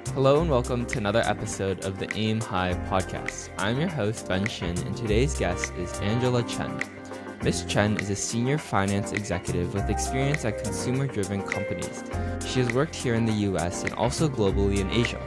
Hello and welcome to another episode of the AAIM High Podcast. I'm your host, Chen, and today's guest is Angela Chen. Ms. Chen is a senior finance executive with experience at consumer-driven companies. She has worked here in the US and also globally in Asia.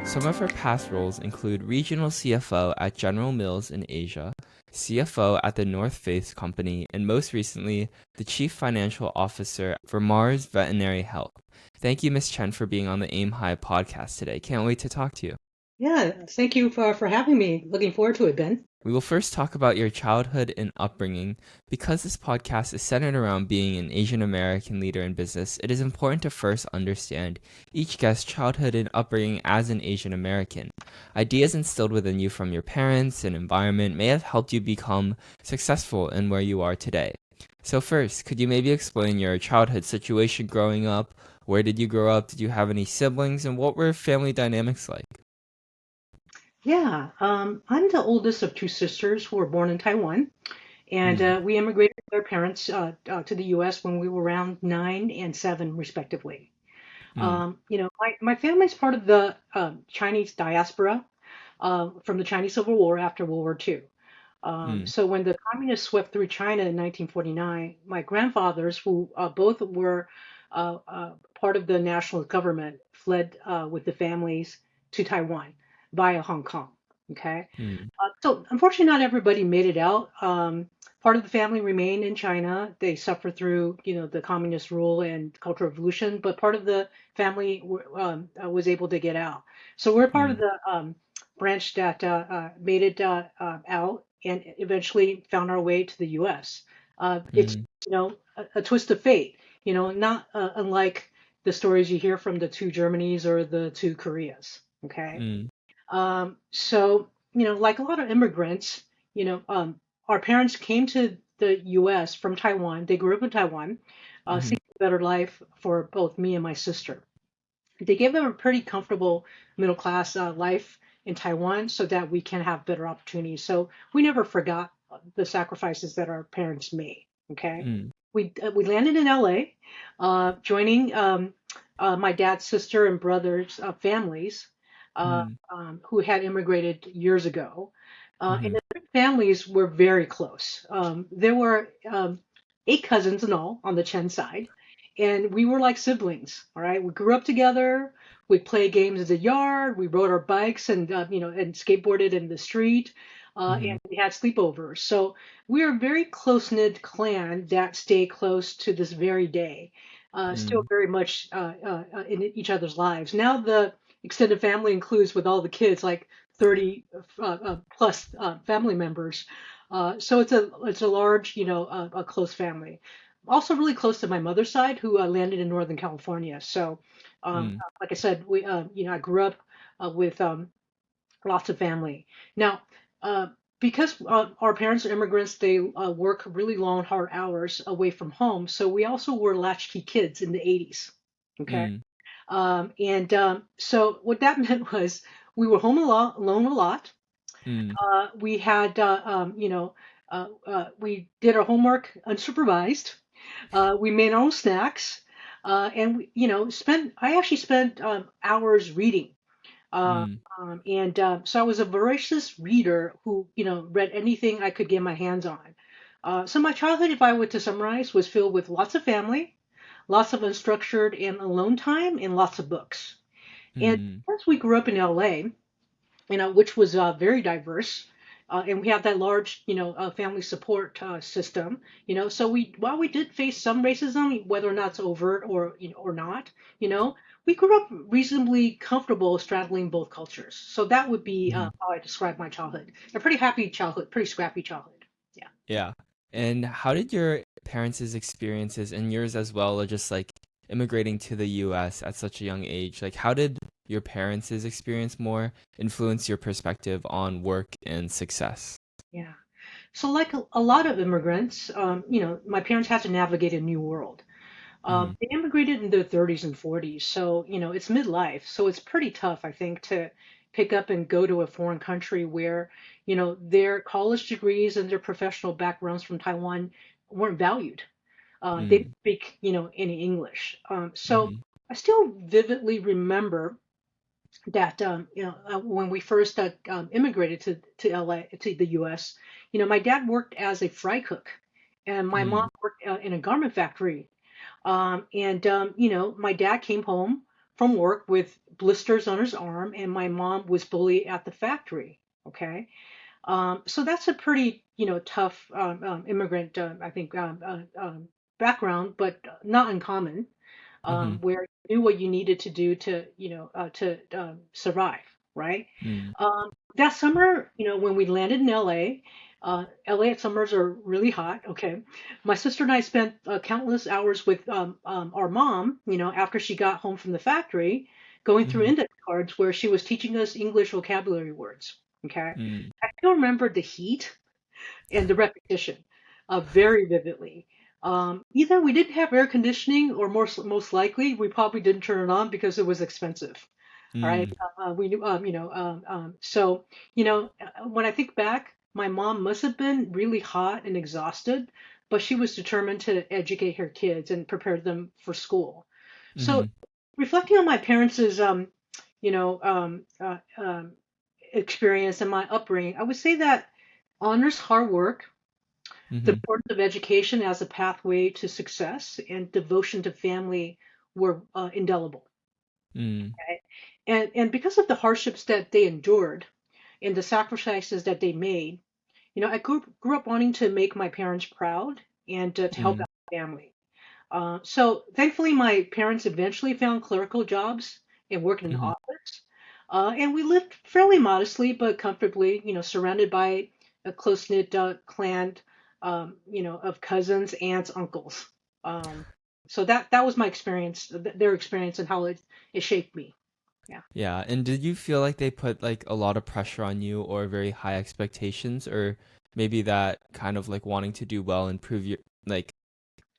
Some of her past roles include Regional CFO at General Mills in Asia, CFO at the North Face Company, and most recently, the Chief Financial Officer for Mars Veterinary Health. Thank you, Ms. Chen, for being on the AIM High podcast today. Can't wait to talk to you. Yeah, thank you for having me. Looking forward to it, Ben. We will first talk about your childhood and upbringing. Because this podcast is centered around being an Asian American leader in business, it is important to first understand each guest's childhood and upbringing as an Asian American. Ideas instilled within you from your parents and environment may have helped you become successful in where you are today. So first, could you maybe explain your childhood situation growing up? Where did you grow up? Did you have any siblings? And what were family dynamics like? Yeah, I'm the oldest of two sisters who were born in Taiwan, and Mm, we immigrated with our parents to the U.S. when we were around 9 and 7, respectively. mm, My family's part of the Chinese diaspora from the Chinese Civil War after World War II. mm, So when the communists swept through China in 1949, my grandfathers, who both were part of the national government, fled with the families to Taiwan via Hong Kong. Okay, mm, so unfortunately, not everybody made it out. Part of the family remained in China. They suffered through, the communist rule and Cultural Revolution, but part of the family was able to get out. So we're part of mm, the branch that made it out and eventually found our way to the U.S. It's, mm, a twist of fate, not unlike the stories you hear from the two Germanys or the two Koreas. Okay. mm, So, like a lot of immigrants, our parents came to the U.S. from Taiwan. They grew up in Taiwan, mm, seeking a better life for both me and my sister. They gave them a pretty comfortable middle class life in Taiwan so that we can have better opportunities. So we never forgot the sacrifices that our parents made. Okay. mm, We landed in LA, joining my dad's sister and brother's families uh, mm, who had immigrated years ago. And mm, the three families were very close. There were 8 cousins in all on the Chen side, and we were like siblings. All right, we grew up together. We played games in the yard. We rode our bikes and and skateboarded in the street. And mm, we had sleepovers. So we are a very close knit clan that stay close to this very day, still mm, very much in each other's lives. Now the extended family includes with all the kids like 30 plus family members. So it's a large, a close family. Also really close to my mother's side, who landed in Northern California. So, mm, like I said, I grew up with lots of family. Now, uh, because our parents are immigrants, they work really long, hard hours away from home. So we also were latchkey kids in the 80s. Okay. mm, And so what that meant was we were home alone a lot. mm, We had, we did our homework unsupervised. We made our own snacks. And I actually spent hours reading. Uh, mm, so I was a voracious reader who, read anything I could get my hands on. So my childhood, if I were to summarize, was filled with lots of family, lots of unstructured and alone time, and lots of books. And mm, as we grew up in LA, which was very diverse, and we had that large, family support system, so while we did face some racism, whether or not it's overt or not, you know, we grew up reasonably comfortable straddling both cultures. So that would be mm. how I describe my childhood. A pretty happy childhood, pretty scrappy childhood. Yeah. Yeah. And how did your parents' experiences and yours as well, or just like immigrating to the US at such a young age, like how did your parents' experience more influence your perspective on work and success? Yeah. So like a lot of immigrants, my parents had to navigate a new world. Mm, They immigrated in their 30s and 40s, so it's midlife. So it's pretty tough, I think, to pick up and go to a foreign country where, their college degrees and their professional backgrounds from Taiwan weren't valued. They didn't mm, speak, any English. So mm, I still vividly remember that when we first immigrated to LA to the U.S., my dad worked as a fry cook, and my mom Mm. worked in a garment factory. And my dad came home from work with blisters on his arm, and my mom was bullied at the factory. Okay, so that's a pretty tough immigrant I think background, but not uncommon, Mm-hmm. where you knew what you needed to do to, to survive, right? Mm. That summer, when we landed in LA, LA summers are really hot. Okay, my sister and I spent countless hours with our mom, after she got home from the factory, going through Mm-hmm. index cards where she was teaching us English vocabulary words. Okay, Mm. I still remember the heat and the repetition very vividly. Either we didn't have air conditioning, or most likely we probably didn't turn it on because it was expensive. All right. Mm. We knew, so, when I think back, my mom must have been really hot and exhausted, but she was determined to educate her kids and prepare them for school. So, Mm-hmm. reflecting on my parents' you know, experience and my upbringing, I would say that honors hard work, the Mm-hmm. importance of education as a pathway to success, and devotion to family were indelible. Mm. Okay? And because of the hardships that they endured and the sacrifices that they made, I grew up wanting to make my parents proud and to help Mm. out the family. So thankfully, my parents eventually found clerical jobs and worked in an Mm-hmm. office. And we lived fairly modestly but comfortably, surrounded by a close-knit clan, of cousins, aunts, uncles. Um, so that was my experience, their experience, and how it shaped me. Yeah. Yeah, and did you feel like they put like a lot of pressure on you or very high expectations, or maybe that kind of like wanting to do well and prove your like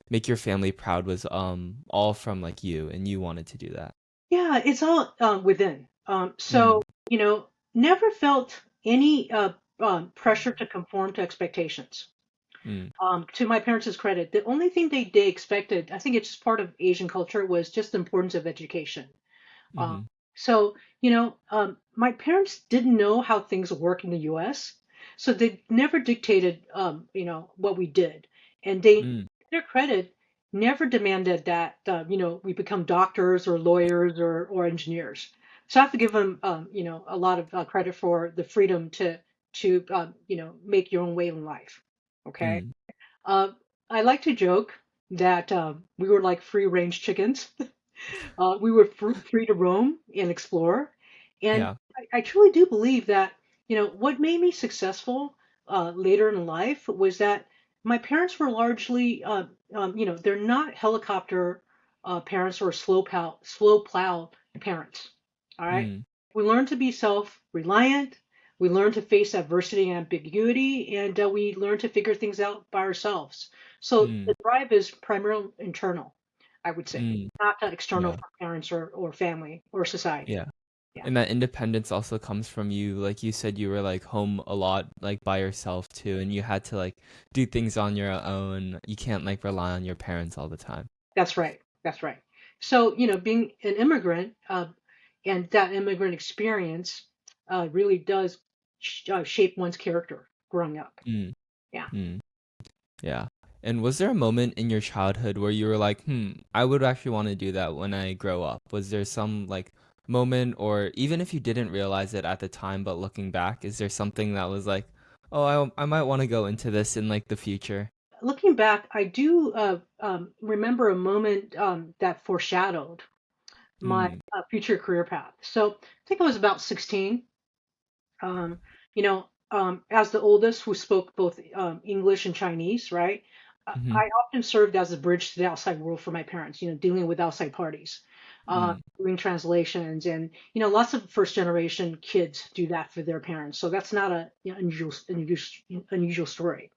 make your family proud was all from like you and you wanted to do that? Yeah, it's all within. Mm. So, never felt any pressure to conform to expectations. Mm. To my parents' credit, the only thing they expected, I think it's just part of Asian culture, was just the importance of education. Um, Mm-hmm. so, my parents didn't know how things work in the U.S., so they never dictated, what we did, and they, to Mm. their credit, never demanded that, we become doctors or lawyers or engineers. So I have to give them, a lot of credit for the freedom to make your own way in life. Okay. Mm. Uh, I like to joke that we were like free range chickens. We were free to roam and explore. And Yeah. I truly do believe that, what made me successful later in life was that my parents were largely, they're not helicopter parents or slow plow parents. All right. Mm. We learn to be self-reliant. We learn to face adversity and ambiguity, and we learn to figure things out by ourselves. So Mm. the drive is primarily internal, I would say, Mm. not external Yeah. from parents or family or society. Yeah. Yeah, And that independence also comes from you, like you said, you were like home a lot, like by yourself too, and you had to like do things on your own. You can't like rely on your parents all the time. that's right. That's right. So, being an immigrant and that immigrant experience really does shape one's character growing up. Mm. Yeah. Mm. Yeah. And was there a moment in your childhood where you were like, I would actually want to do that when I grow up? Was there some like moment, or even if you didn't realize it at the time, but looking back, is there something that was like, oh, I might want to go into this in like the future? Looking back, I do remember a moment that foreshadowed my Mm. future career path. So I think I was about 16. Um, as the oldest who spoke both English and Chinese, right? Mm-hmm. I often served as a bridge to the outside world for my parents, dealing with outside parties, Mm. doing translations, and lots of first generation kids do that for their parents. So that's not a unusual story.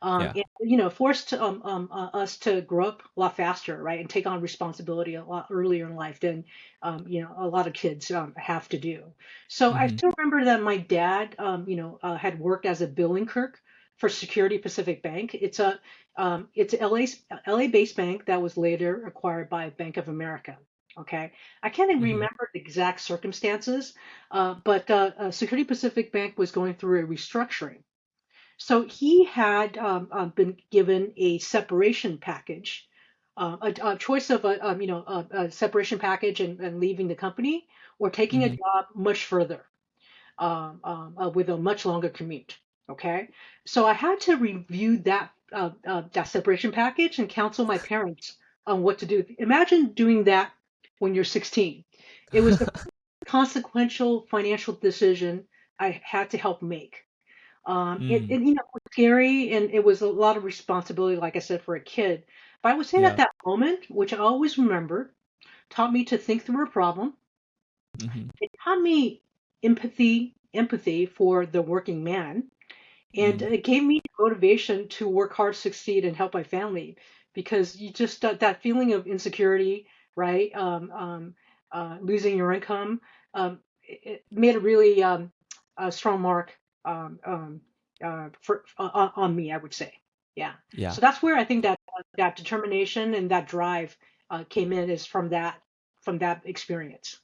Yeah. And forced us to grow up a lot faster, right, and take on responsibility a lot earlier in life than a lot of kids have to do. So I Mm-hmm. still remember that my dad, had worked as a billing clerk for Security Pacific Bank. It's a LA based bank that was later acquired by Bank of America. Okay, I can't even Mm-hmm. remember the exact circumstances, but Security Pacific Bank was going through a restructuring. So he had been given a separation package, a choice of a separation package and leaving the company, or taking a Mm-hmm. job much further with a much longer commute. Okay, so I had to review that separation package and counsel my parents on what to do. Imagine doing that when you're 16. It was a consequential financial decision I had to help make. Mm. It was scary and it was a lot of responsibility, like I said, for a kid. But I would say that Yeah. that moment, which I always remember, taught me to think through a problem. Mm-hmm. It taught me empathy for the working man, and Mm. it gave me motivation to work hard, succeed, and help my family. Because you just that feeling of insecurity, right? Losing your income, it made a really a strong mark on me, I would say. Yeah. Yeah. So that's where I think that determination and that drive came in is from that experience.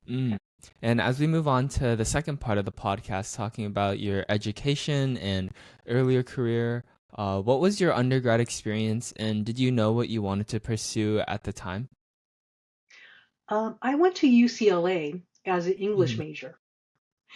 Mm. And as we move on to the second part of the podcast, talking about your education and earlier career, what was your undergrad experience, and did you know what you wanted to pursue at the time? I went to UCLA as an English Mm-hmm. major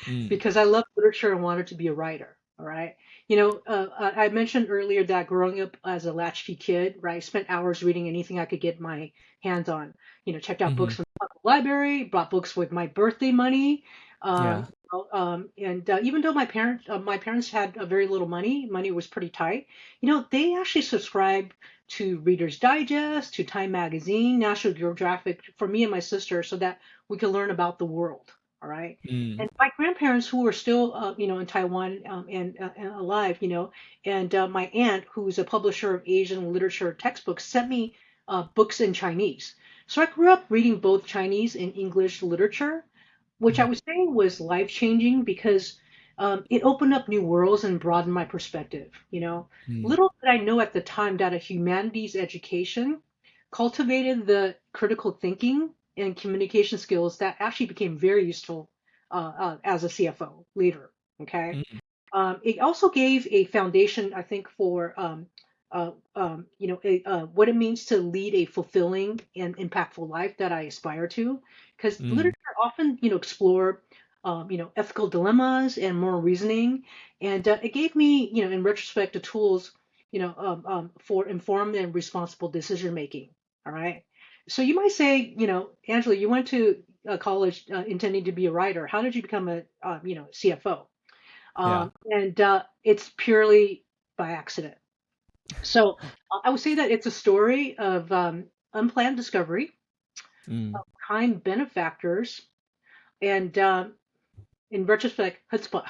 Mm. because I loved literature and wanted to be a writer. All right. I mentioned earlier that growing up as a latchkey kid, right, I spent hours reading anything I could get my hands on. Checked out Mm-hmm. books from the public library, bought books with my birthday money. Yeah. And even though my parents had very little money was pretty tight. They actually subscribed to Reader's Digest, to Time Magazine, National Geographic for me and my sister, so that we could learn about the world. All right. Mm. And my grandparents, who were still, in Taiwan and alive, and my aunt, who's a publisher of Asian literature textbooks, sent me books in Chinese. So I grew up reading both Chinese and English literature, which I Mm. was saying was life changing because it opened up new worlds and broadened my perspective. Mm. Little did I know at the time that a humanities education cultivated the critical thinking and communication skills that actually became very useful as a CFO later. Okay. Mm. It also gave a foundation, I think, for what it means to lead a fulfilling and impactful life that I aspire to. Because Mm. literature often, explore, ethical dilemmas and moral reasoning, and it gave me, in retrospect, the tools, for informed and responsible decision making. All right. So you might say, Angela, you went to college intending to be a writer. How did you become a, CFO? Yeah. And it's purely by accident. So I would say that it's a story of unplanned discovery, Mm. kind benefactors, and in retrospect, chutzpah.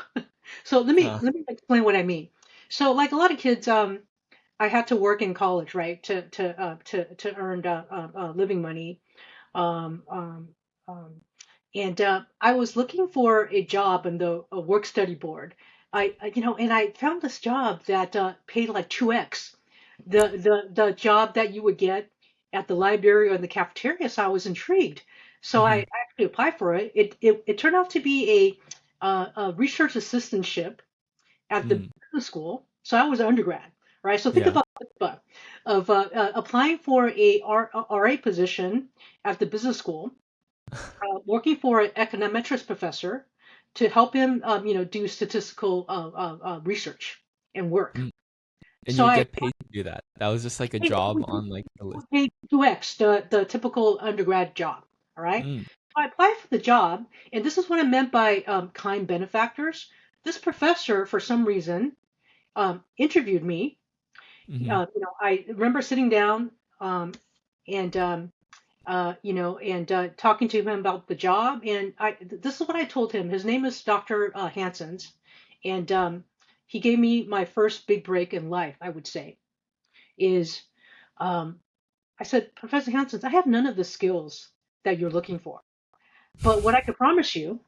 So let me Huh. let me explain what I mean. So like a lot of kids, I had to work in college, right, to earn living money. Um, um, um, and I was looking for a job in the work study board. And I found this job that paid like 2x the job that you would get at the library or in the cafeteria. So I was intrigued. So I Mm-hmm. actually applied for it. It turned out to be a research assistantship at the Mm. business school. So I was an undergrad, right? So think Yeah. about this, of applying for a RA position at the business school, working for an econometrics professor to help him, do statistical research and work. Mm. And you So would I get paid to do that. That was just like a paid, job on like the list. paid 2x the typical undergrad job. All right. Mm. So I applied for the job, and this is what I meant by kind benefactors. This professor, for some reason, interviewed me. Mm-hmm. I remember sitting down and talking to him about the job. And this is what I told him. His name is Dr. Hansons, and he gave me my first big break in life. I would say is um, I said, Professor Hansons, I have none of the skills that you're looking for, but what I can promise you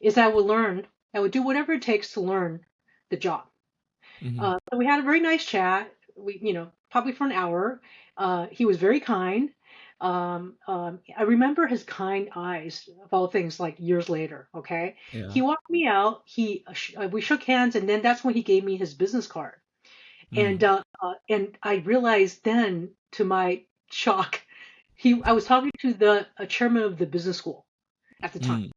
is I will learn. I will do whatever it takes to learn the job. Mm-hmm. So we had a very nice chat. Probably for an hour. He was very kind. I remember his kind eyes of all things like years later. Okay, he Yeah. walked me out. We shook hands, and then that's when he gave me his business card. Mm. And I realized then, to my shock, he I was talking to the chairman of the business school at the time. Mm.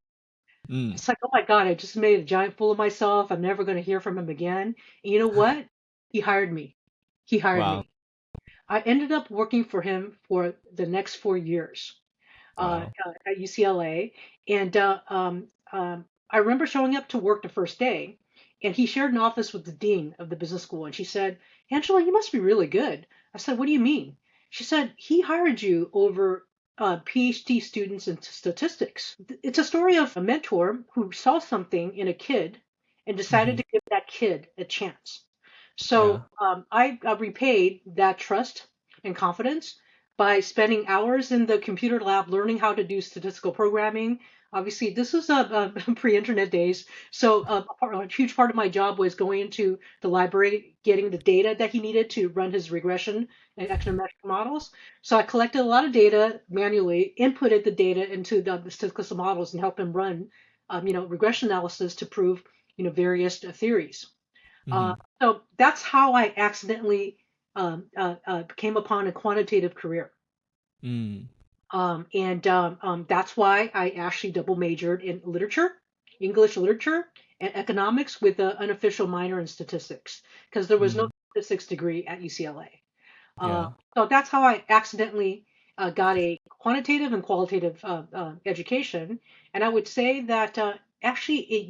Mm. It's like, oh my God, I just made a giant fool of myself. I'm never going to hear from him again. And you know what? He hired me. He hired Wow. me. I ended up working for him for the next 4 years Wow. at UCLA. And I remember showing up to work the first day, and he shared an office with the dean of the business school. And she said, Angela, you must be really good. I said, what do you mean? She said, he hired you over PhD students in statistics. It's a story of a mentor who saw something in a kid and decided Hmm. to give that kid a chance. Yeah. So I repaid that trust and confidence by spending hours in the computer lab learning how to do statistical programming. Obviously, this was pre-internet days, so a huge part of my job was going into the library, getting the data that he needed to run his regression and econometric models. So I collected a lot of data manually, inputted the data into the statistical models, and helped him run, regression analysis to prove, various theories. Uh, Hmm. so that's how I accidentally came upon a quantitative career. Mm. And that's why I actually double majored in literature, English literature, and economics with an unofficial minor in statistics, because there was no Mm. statistics degree at UCLA. Yeah. So that's how I accidentally got a quantitative and qualitative education. And I would say that actually it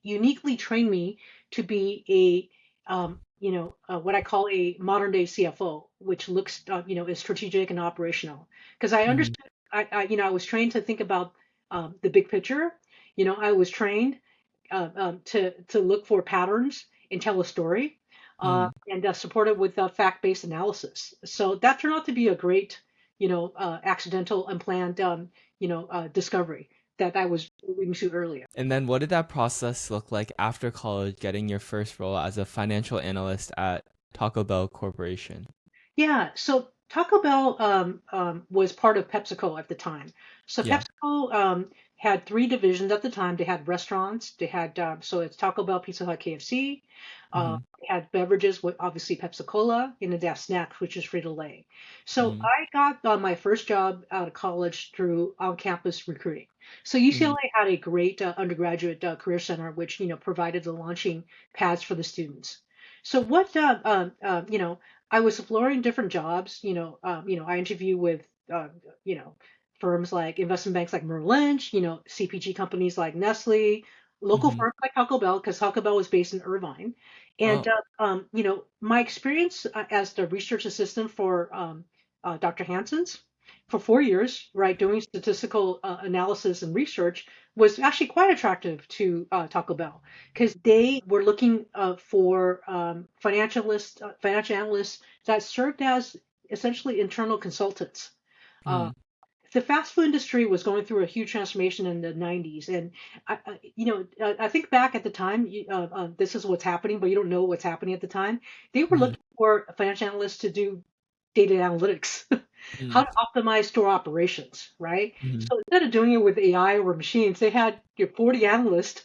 uniquely trained me to be what I call a modern day CFO, which looks, is strategic and operational. Because I Hmm. understood, I was trained to think about the big picture. I was trained to look for patterns and tell a story, Mm. and support it with fact-based analysis. So that turned out to be a great, accidental, unplanned, discovery that I was alluding to earlier. And then what did that process look like after college, getting your first role as a financial analyst at Taco Bell Corporation? Yeah, so Taco Bell was part of PepsiCo at the time. So Yeah. PepsiCo had three divisions at the time. They had restaurants. They had so it's Taco Bell, Pizza Hut, KFC. Mm-hmm. They had beverages with obviously Pepsi Cola, and then they have snacks, which is Frito-Lay. So Mm. I got my first job out of college through on-campus recruiting. So Mm. UCLA had a great undergraduate career center, which provided the launching pads for the students. So what I was exploring different jobs. I interviewed with you know firms like investment banks like Merrill Lynch, CPG companies like Nestle, local Mm-hmm. firms like Taco Bell, because Taco Bell was based in Irvine. And Oh. my experience as the research assistant for Dr. Hansen's for 4 years, right, doing statistical analysis and research was actually quite attractive to Taco Bell because they were looking for financial analysts that served as essentially internal consultants. Uh, Mm. the fast food industry was going through a huge transformation in the 90s, and I think back at the time, this is what's happening, but you don't know what's happening at the time. They were Mm. looking for financial analysts to do data analytics, how Mm. to optimize store operations, right? Mm. So instead of doing it with AI or machines, they had 40 analysts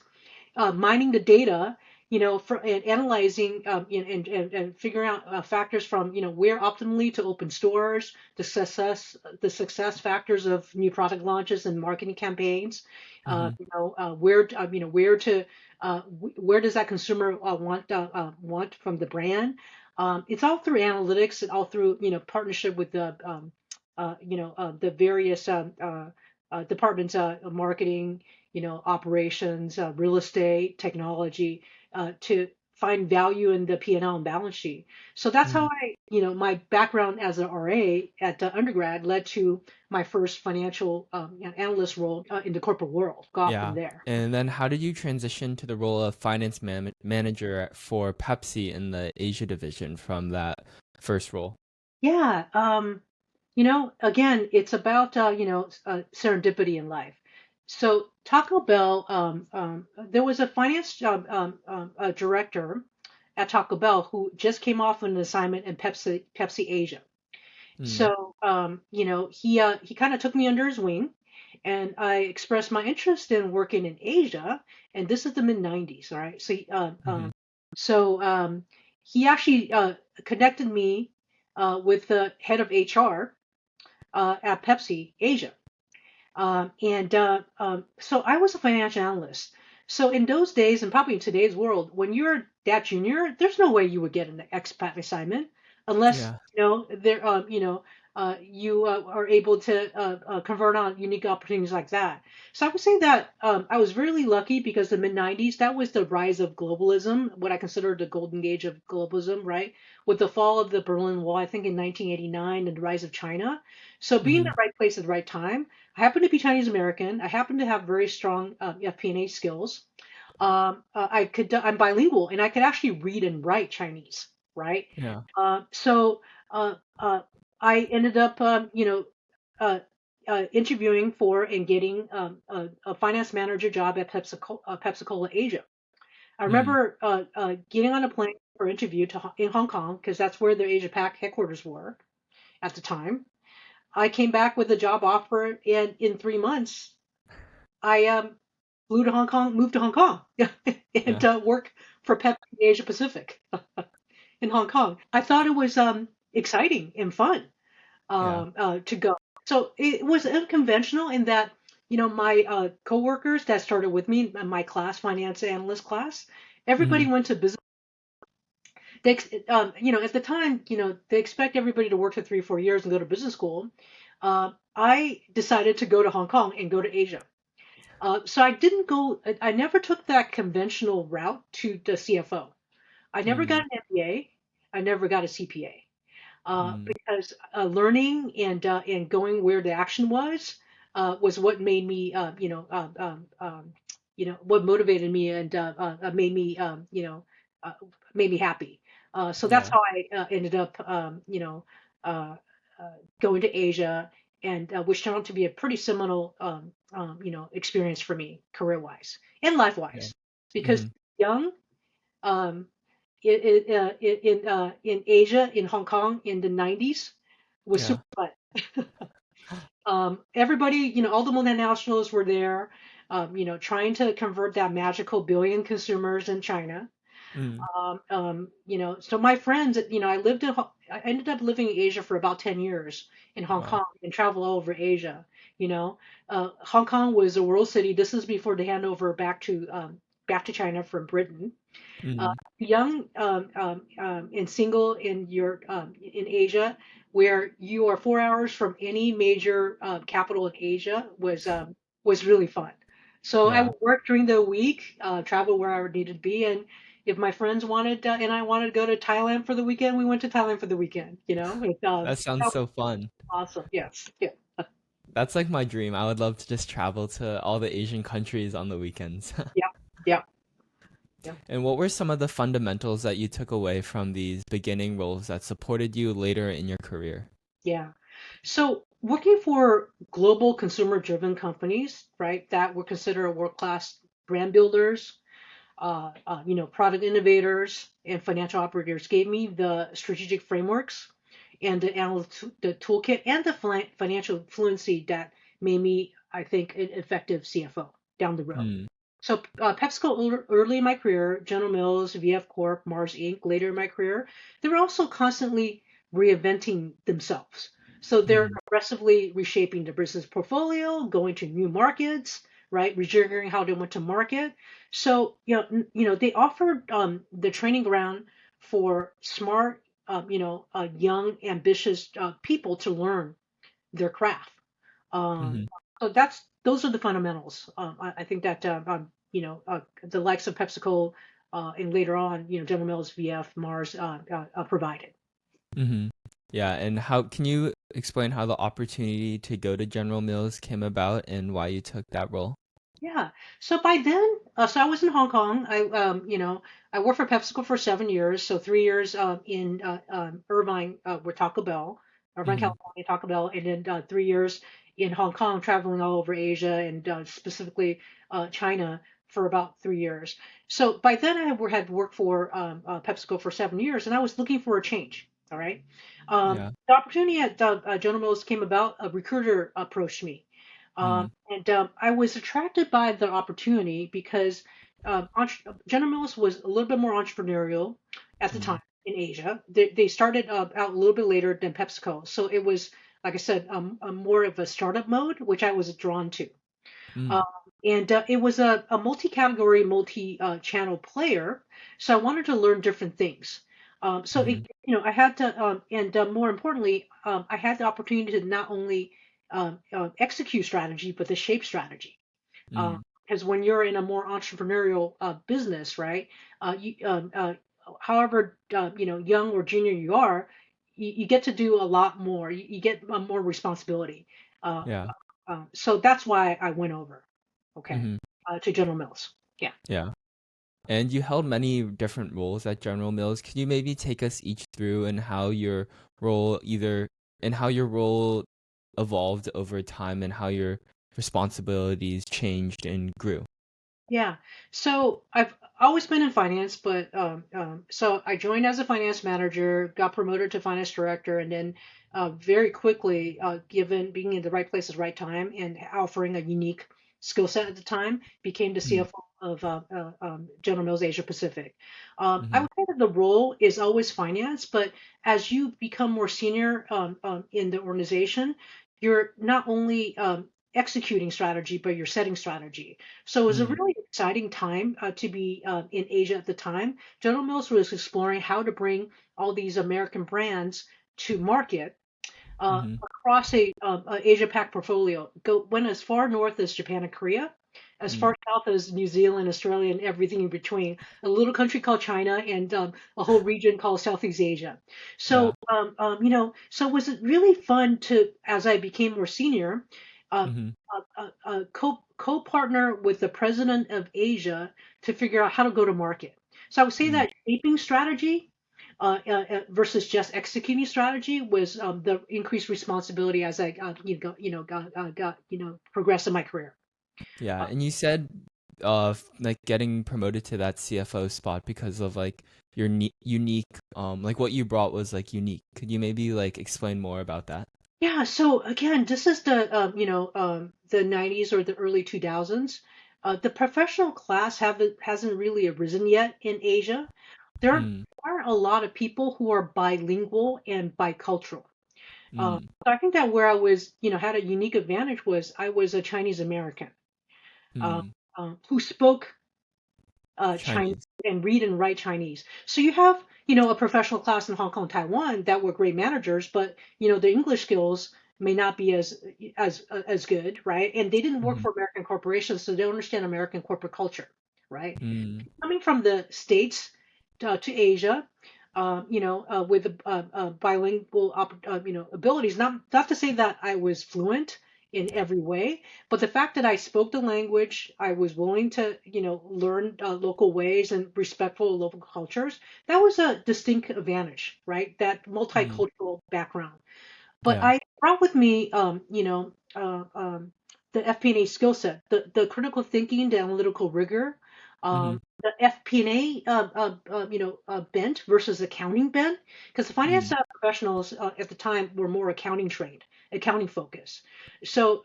mining the data, and analyzing and figuring out factors from where optimally to open stores, the success factors of new product launches and marketing campaigns, Mm. where does that consumer want from the brand. It's all through analytics and all through partnership with the various departments, marketing, operations, operations, real estate, technology, to find value in the P&L and balance sheet. So that's how Mm. my background as an RA at undergrad led to my first financial analyst role in the corporate world. Got from Yeah. there. And then how did you transition to the role of finance manager for Pepsi in the Asia division from that first role? Yeah. Again, it's about serendipity in life. So Taco Bell, there was a finance director at Taco Bell who just came off an assignment in Pepsi Asia. Mm. So, he kind of took me under his wing, and I expressed my interest in working in Asia. And this is the mid '90s, all right? Mm-hmm. So he actually connected me with the head of HR at Pepsi Asia. So I was a financial analyst. So in those days, and probably in today's world, when you're that junior, there's no way you would get an expat assignment unless Yeah. you are able to convert on unique opportunities like that. So I would say that I was really lucky because the mid '90s, that was the rise of globalism, what I consider the golden age of globalism, right? With the fall of the Berlin Wall, I think in 1989, and the rise of China. So being in Mm-hmm. the right place at the right time. I happen to be Chinese American. I happen to have very strong FP&A skills. I'm bilingual and I could actually read and write Chinese, right? Yeah. So I ended up, uh, interviewing for and getting a finance manager job at Pepsi-Cola Asia. I Mm. remember getting on a plane for interview in Hong Kong because that's where their Asia Pac headquarters were at the time. I came back with a job offer, and in 3 months, I flew to Hong Kong, moved to Hong Kong, and Yeah. worked for Pepsi Asia Pacific in Hong Kong. I thought it was exciting and fun Yeah. to go. So it was unconventional in that, my coworkers that started with me in my class, finance analyst class, everybody Mm-hmm. went to business. At the time, they expect everybody to work for 3 or 4 years and go to business school. I decided to go to Hong Kong and go to Asia. So I didn't go, I never took that conventional route to the CFO. I never got Mm. an MBA. I never got a CPA. Mm. Because learning and going where the action was what made me, what motivated me and uh, made me happy. So that's Yeah. how I ended up, uh, going to Asia, and which turned out to be a pretty seminal, experience for me career-wise and Yeah. life-wise, because Mm-hmm. young, um, in Asia, in Hong Kong in the '90s was Yeah. super fun. Everybody, all the multinationals were there, trying to convert that magical billion consumers in China. Mm. So my friends, I ended up living in Asia for about 10 years in Hong Wow. Kong and travel all over Asia. Hong Kong was a world city. This is before the handover back to China from Britain. uh, Mm-hmm. Young, and single in Asia, where you are 4 hours from any major capital in Asia, was really fun. So I Yeah. would work during the week, travel where I would need to be, and if my friends wanted and I wanted to go to Thailand for the weekend, we went to Thailand for the weekend. That sounds That was so fun. awesome. Yes, yeah, That's like my dream. I would love to just travel to all the Asian countries on the weekends. yeah, yeah, yeah. And what were some of the fundamentals that you took away from these beginning roles that supported you later in your career? Yeah. So working for global consumer-driven companies, right, that were considered world-class brand builders, product innovators, and financial operators gave me the strategic frameworks and the toolkit and the financial fluency that made me, I think, an effective CFO down the road. Mm. So PepsiCo early in my career, General Mills, VF Corp, Mars Inc. later in my career, they were also constantly reinventing themselves. So they're Mm. aggressively reshaping their business portfolio, going to new markets, right? Rejiggering how they went to market. So they offered the training ground for smart, young, ambitious people to learn their craft. Um, Mm-hmm. so those are the fundamentals. I think that the likes of PepsiCo and later on, General Mills, VF, Mars provided. Mm-hmm. Yeah, and how can you explain how the opportunity to go to General Mills came about and why you took that role? Yeah. So by then, so I was in Hong Kong. I worked for PepsiCo for 7 years. So 3 years in Irvine with Taco Bell, Irvine, Mm-hmm. California, Taco Bell, and then 3 years in Hong Kong, traveling all over Asia and specifically China for about 3 years. So by then, had worked for PepsiCo for 7 years, and I was looking for a change. All right. Yeah. The opportunity at General Mills came about. A recruiter approached me, Mm. and I was attracted by the opportunity because General Mills was a little bit more entrepreneurial at the Mm. time in Asia. They started out a little bit later than PepsiCo, so it was, like I said, a more of a startup mode, which I was drawn to. Mm. Um, and it was a multi-category, multi-channel player, so I wanted to learn different things. So Mm. I had to, and more importantly, I had the opportunity to not only execute strategy, but to shape strategy. Mm. Because when you're in a more entrepreneurial business, right? However, young or junior you are, you get to do a lot more. You get more responsibility. Uh, Yeah. so that's why I went over, okay, Mm-hmm. to General Mills. Yeah. Yeah. And you held many different roles at General Mills. Can you maybe take us each through and how your role evolved over time and how your responsibilities changed and grew? Yeah. So I've always been in finance, but so I joined as a finance manager, got promoted to finance director, and then very quickly, given being in the right place at the right time and offering a unique skill set at the time, became the Mm. CFO of General Mills Asia Pacific. I Mm-hmm. would say that the role is always finance, but as you become more senior in the organization, you're not only executing strategy, but you're setting strategy. So it was a Mm. really exciting time to be in Asia at the time. General Mills was exploring how to bring all these American brands to market Mm-hmm. across a Asia Pac portfolio. Went as far north as Japan and Korea, as Mm. far south as New Zealand, Australia, and everything in between. A little country called China and a whole region called Southeast Asia. So Yeah. so was it really fun to, as I became more senior, um, Mm-hmm. co-partner with the president of Asia to figure out how to go to market. So I would say Mm. that shaping strategy versus just executing strategy was the increased responsibility as I got progressed in my career. Yeah. Uh, And you said like getting promoted to that CFO spot because of like your unique like what you brought was like unique. Could you maybe like explain more about that? yeah. So again, this is the 90s or the early 2000s. The professional class hasn't really arisen yet in Asia. There Mm. aren't a lot of people who are bilingual and bicultural. Mm. So I think that where I was, had a unique advantage was I was a Chinese American uh, Mm. who spoke Chinese Chinese. and read and write Chinese. So you have, a professional class in Hong Kong, Taiwan that were great managers, but the English skills may not be as good, right? And they didn't work Mm-hmm. for American corporations, so they don't understand American corporate culture, right? Mm. Coming from the States to Asia, with bilingual, abilities. Not to say that I was fluent in every way, but the fact that I spoke the language, I was willing to, learn local ways and respectful of local cultures. That was a distinct advantage, right? That Mm. multicultural background. But Yeah. I brought with me, the FP&A skill set, the critical thinking, the analytical rigor, Mm-hmm. the FP&A, bent versus accounting bent, because the finance Mm. professionals at the time were more accounting trained, accounting focused. So,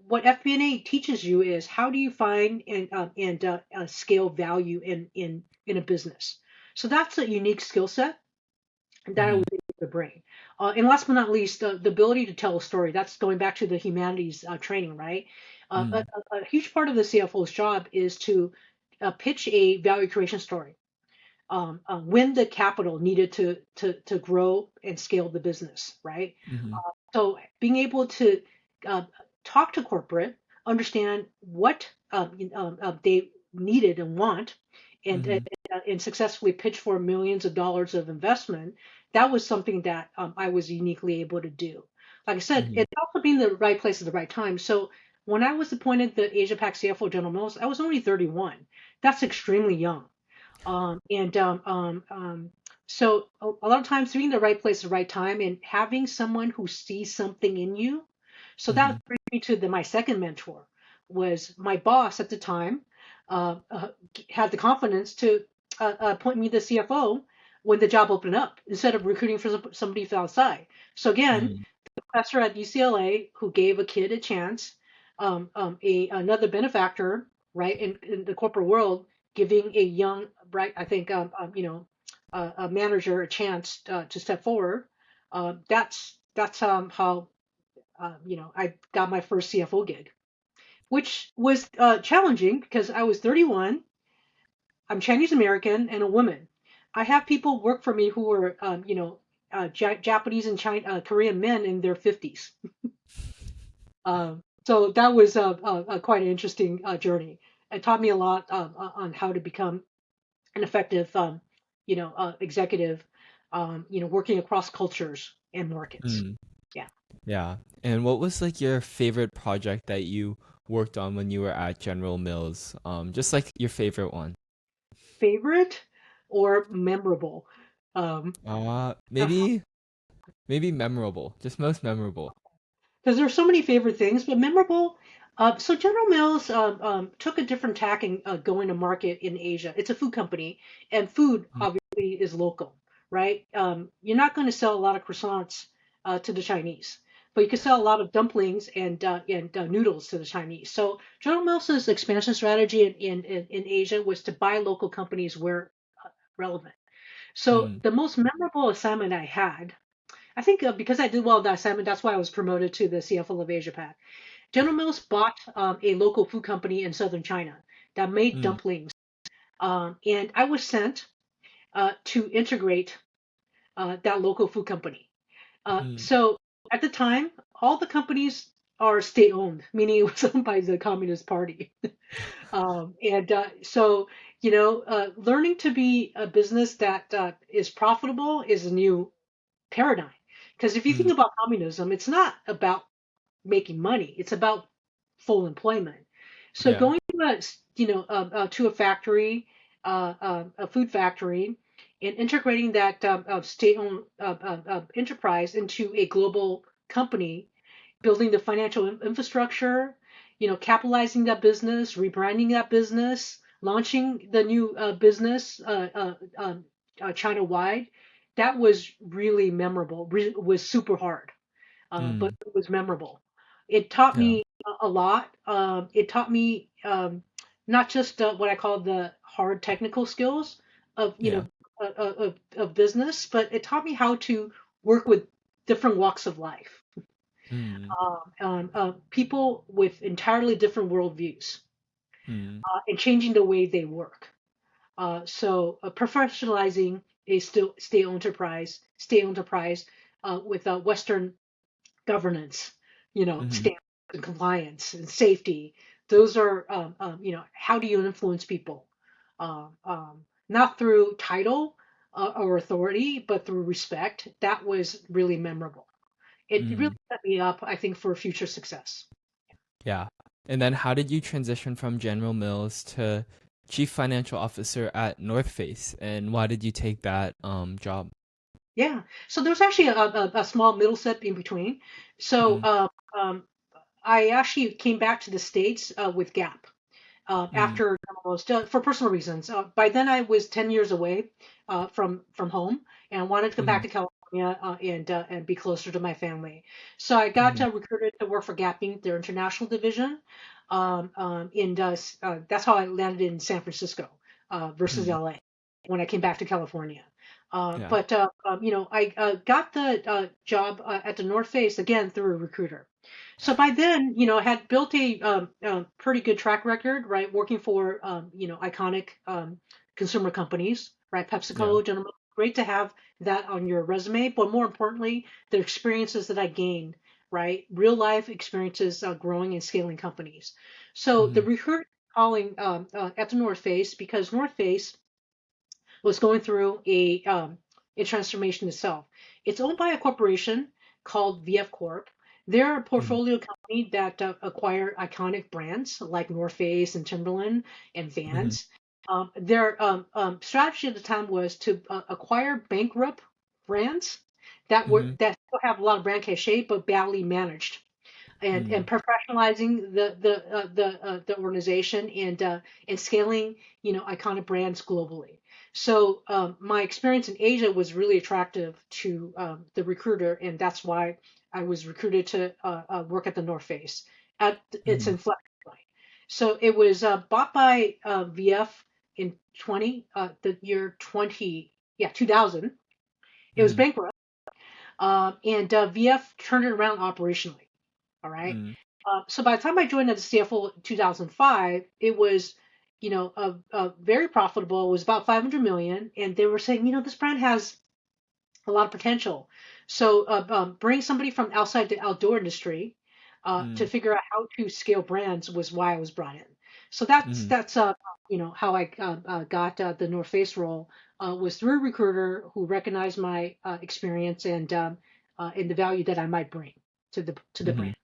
what FP&A teaches you is how do you find and scale value in a business. So that's a unique skill set that I Mm-hmm. was able to bring. And last but not least, the ability to tell a story. That's going back to the humanities training, right? Mm. A huge part of the CFO's job is to pitch a value creation story, win the capital needed to grow and scale the business, right? Mm-hmm. So being able to uh, talk to corporate, understand what they needed and want, and, Mm-hmm. and and successfully pitch for millions of dollars of investment, that was something that I was uniquely able to do. Like I said, Mm-hmm. it's also being the right place at the right time. So when I was appointed the Asia Pac CFO General Mills, I was only 31. That's extremely young. And so a lot of times being in the right place at the right time and having someone who sees something in you. So Mm-hmm. that brings me to my second mentor was my boss at the time, had the confidence to appoint me the CFO when the job opened up instead of recruiting for somebody from outside. So again, Mm. the professor at UCLA who gave a kid a chance, another benefactor, right, in the corporate world, giving a young, right, I think, a manager a chance to step forward. That's how I got my first CFO gig, which was challenging because I was 31. I'm Chinese American and a woman. I have people work for me who are, Japanese and Korean men in their 50s. So that was quite an interesting journey. It taught me a lot on how to become an effective, executive, working across cultures and markets. Mm. Yeah. Yeah. And what was like your favorite project that you worked on when you were at General Mills? Just like your favorite one. Favorite or memorable? Um, Maybe memorable. Just most memorable. because there's so many favorite things, but memorable. So General Mills took a different tack in going to market in Asia. It's a food company, and food Mm. obviously is local, right? You're not going to sell a lot of croissants to the Chinese, but you can sell a lot of dumplings and noodles to the Chinese. So General Mills' expansion strategy in Asia was to buy local companies where relevant. So Mm. the most memorable assignment I had, I think because I did well in that assignment, that's why I was promoted to the CFO of Asia Pac. General Mills bought a local food company in southern China that made Mm. dumplings, and I was sent to integrate that local food company. Mm. So at the time, all the companies are state owned, meaning it was owned by the Communist Party. And so, learning to be a business that is profitable is a new paradigm. Because if you think Mm. about communism, it's not about making money; it's about full employment. So Yeah. going to a factory, a food factory, and integrating that state-owned enterprise into a global company, building the financial infrastructure, capitalizing that business, rebranding that business, launching the new business China-wide, that was really memorable. Was super hard, but Mm. it was memorable. It taught Yeah. me a lot. It taught me not just what I call the hard technical skills of Yeah. of business, but it taught me how to work with different walks of life, Mm. people with entirely different worldviews, Mm. and changing the way they work. So professionalizing a still state enterprise with Western governance, Mhm. standards and compliance and safety. Those are, how do you influence people? Not through title or authority, but through respect. That was really memorable. It really Mm. set me up, I think, for future success. Yeah. And then how did you transition from General Mills to Chief Financial Officer at North Face, and why did you take that job? Yeah. So there was actually a small middle step in between. So Mm. I actually came back to the States with Gap. Mm. After almost for personal reasons. By then, I was 10 years away from home and wanted to come back Mhm. to California and be closer to my family. So I got Mhm. recruited to work for Gap Inc., their international division. That's how I landed in San Francisco versus Mm. LA when I came back to California. Yeah. I got the job at the North Face again through a recruiter. So by then, I had built a pretty good track record, right, working for iconic consumer companies, right, Yeah. PepsiCo, General. Great to have that on your resume, but more importantly, the experiences that I gained, right, real life experiences growing and scaling companies. So the Mhm. recruiter calling at the North Face because North Face was going through a transformation itself. It's owned by a corporation called VF Corp. They're a Mm. portfolio company that acquire iconic brands like North Face and Timberland and Mhm. Vans. Their strategy at the time was to acquire bankrupt brands Mhm. that still have a lot of brand cachet but badly managed, and Mm. professionalizing the organization and scaling iconic brands globally. So my experience in Asia was really attractive to the recruiter, and that's why I was recruited to work at the North Face at its Mm-hmm. inflection point. So it was bought by VF in the year 2000. It was Mm-hmm. bankrupt, and VF turned it around operationally. All right. So by the time I joined as a CFO in 2005, it was, very profitable. It was about 500 million, and they were saying, this brand has a lot of potential. So bring somebody from outside the outdoor industry to Mm-hmm. figure out how to scale brands was why I was brought in. So Mm-hmm. that's how I got the North Face role was through a recruiter who recognized my experience and the value that I might bring to the Mm-hmm. brand.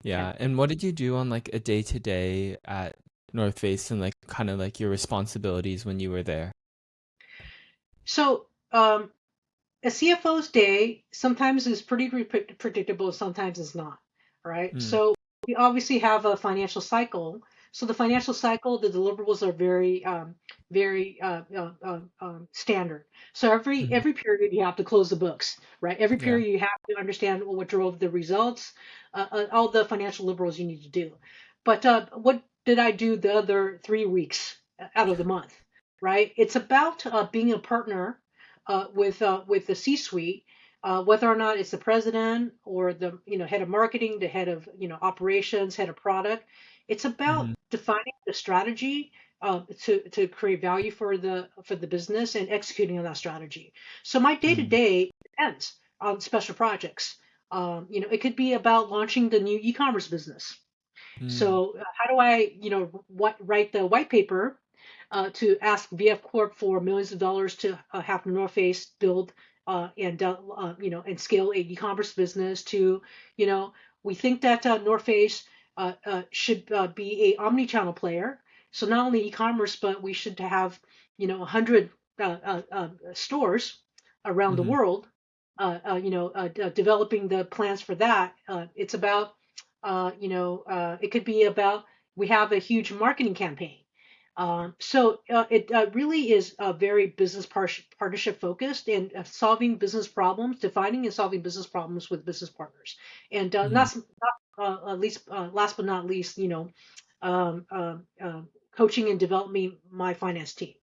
Yeah. Yeah. And what did you do on like a day to day at North Face and like kind of like your responsibilities when you were there? So a CFO's day sometimes is pretty predictable, sometimes it's not. All right. Mm. So we obviously have a financial cycle. So the financial cycle, the deliverables are very standard. So every Mm-hmm. every period you have to close the books, right? Every Yeah. period you have to understand what drove the results, all the financial liberals you need to do. But what did I do the other 3 weeks out of the month, right? It's about being a partner with the C-suite, whether or not it's the president or the head of marketing, the head of operations, head of product. It's about Mm-hmm. defining the strategy to create value for the business and executing on that strategy. So my day to Mm-hmm. day depends on special projects. It could be about launching the new e-commerce business. Mm-hmm. So how do I, write the white paper to ask VF Corp for millions of dollars to have the North Face build and scale a e-commerce business to, you know, we think that North Face should be a omni-channel player. So not only e-commerce, but we should have, 100 stores around the Mm-hmm. world. Developing the plans for that. It's about it could be about we have a huge marketing campaign. So it really is very business partnership focused and solving business problems, defining and solving business problems with business partners. And Mm-hmm. not at least last but not least, um, um, coaching and developing my finance team.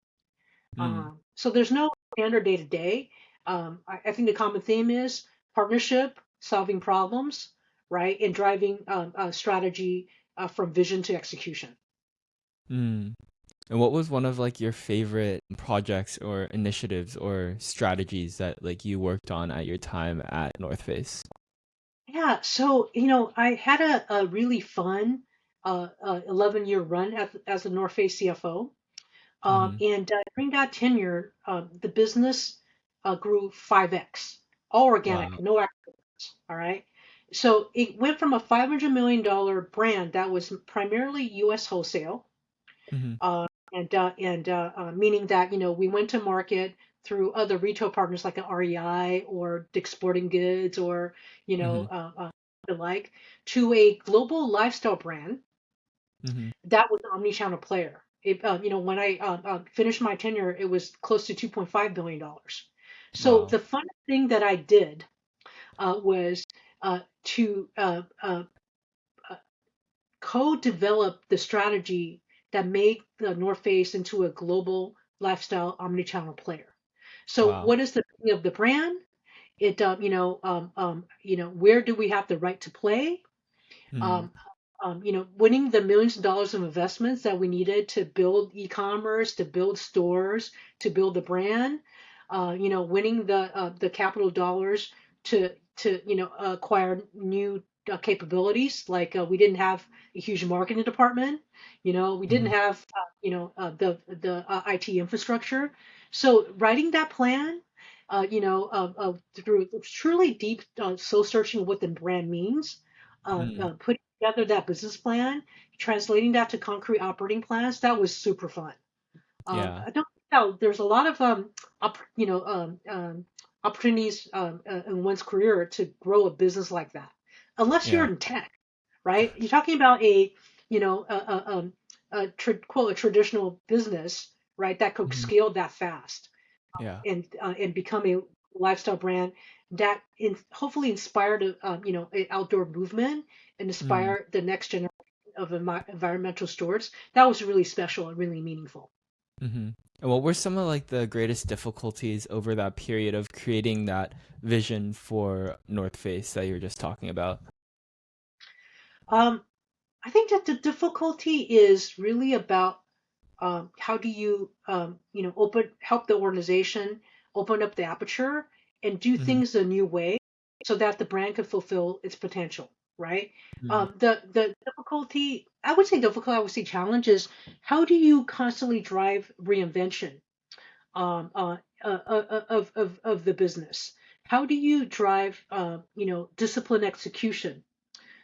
Mm-hmm. So there's no standard day to day. I think the common theme is partnership, solving problems, right, and driving strategy from vision to execution. Mm. And what was one of like your favorite projects or initiatives or strategies that like you worked on at your time at North Face? Yeah, so I had a really fun 11-year run as a North Face CFO. Mm-hmm. And during that tenure, the business grew 5x, all organic, Wow. no acquisitions. All right. So it went from a $500 million brand that was primarily US wholesale, Mm-hmm. and meaning that, we went to market through other retail partners like an REI or Dick's Sporting Goods or, Mm-hmm. the like, to a global lifestyle brand Mm-hmm. that was an omni-channel player. When I finished my tenure, it was close to $2.5 billion. So Wow. the fun thing that I did was to uh, co-develop the strategy that made the North Face into a global lifestyle omni-channel player. So Wow. what is the meaning of the brand? It, where do we have the right to play? Mm-hmm. um, winning the millions of dollars of investments that we needed to build e-commerce, to build stores, to build the brand, winning the capital dollars to acquire new capabilities. Like we didn't have a huge marketing department, we didn't Mm-hmm. have the IT infrastructure. So writing that plan. Through truly deep soul searching of what the brand means, Mm-hmm. putting together that business plan, translating that to concrete operating plans, that was super fun. Yeah. I don't know. There's a lot of opportunities in one's career to grow a business like that, unless you're Yeah. in tech, right? You're talking about a you know a, a, a, a traditional business, right? That could Hmm. scale that fast Yeah. and become a lifestyle brand that hopefully inspired an outdoor movement and Mm. inspire the next generation of environmental stewards. That was really special and really meaningful. Hmm. And what were some of like the greatest difficulties over that period of creating that vision for North Face that you were just talking about? Um, I think that the difficulty is really about how do you open help the organization open up the aperture and do Hmm. things a new way so that the brand can fulfill its potential, right? Mm. The difficulty, I would say difficult, I would say challenge is how do you constantly drive reinvention um, uh, of the business? How do you drive discipline execution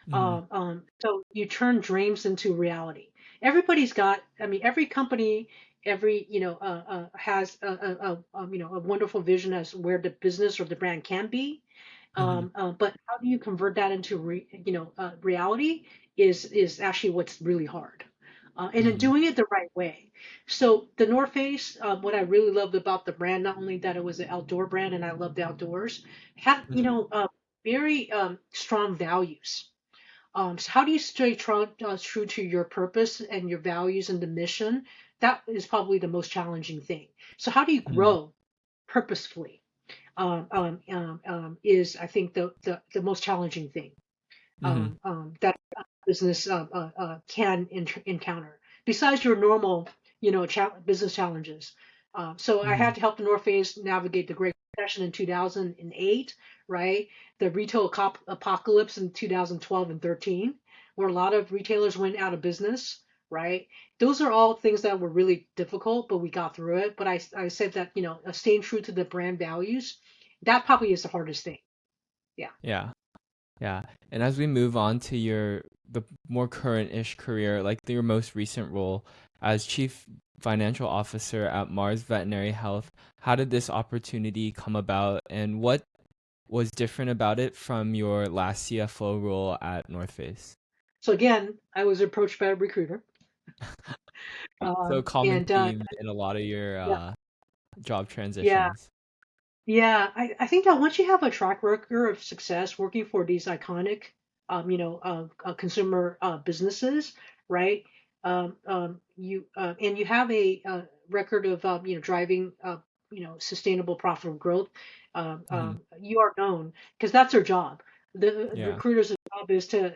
Mm. so you turn dreams into reality. Everybody's got, I mean, every company, every, has a wonderful vision as where the business or the brand can be. Hmm. But how do you convert that into, reality is actually what's really hard. And in Mm. doing it the right way. So the North Face, what I really loved about the brand, not only that it was an outdoor brand and I love the outdoors, had, Hmm. very strong values. So how do you stay true to your purpose and your values and the mission? That is probably the most challenging thing. So how do you Hmm. grow purposefully? Is I think the most challenging thing Hmm. that business can encounter besides your normal, business challenges. So I Hmm. had to help the North Face navigate the Great Recession in 2008, right? The retail apocalypse in 2012 and 13, where a lot of retailers went out of business, right? Those are all things that were really difficult, but we got through it. But I said that, staying true to the brand values, that probably is the hardest thing. Yeah. Yeah. Yeah. And as we move on to the more current-ish career, like your most recent role as Chief Financial Officer at Mars Veterinary Health, how did this opportunity come about and what was different about it from your last CFO role at North Face? So again, I was approached by a recruiter. So common And theme in a lot of your yeah, job yeah, transitions. yeah. I think that once you have a track record of success working for these iconic, consumer businesses, right? And you have a record of, driving, sustainable, profitable growth. Hmm. You are known because that's their job. The Yeah. recruiter's job is to,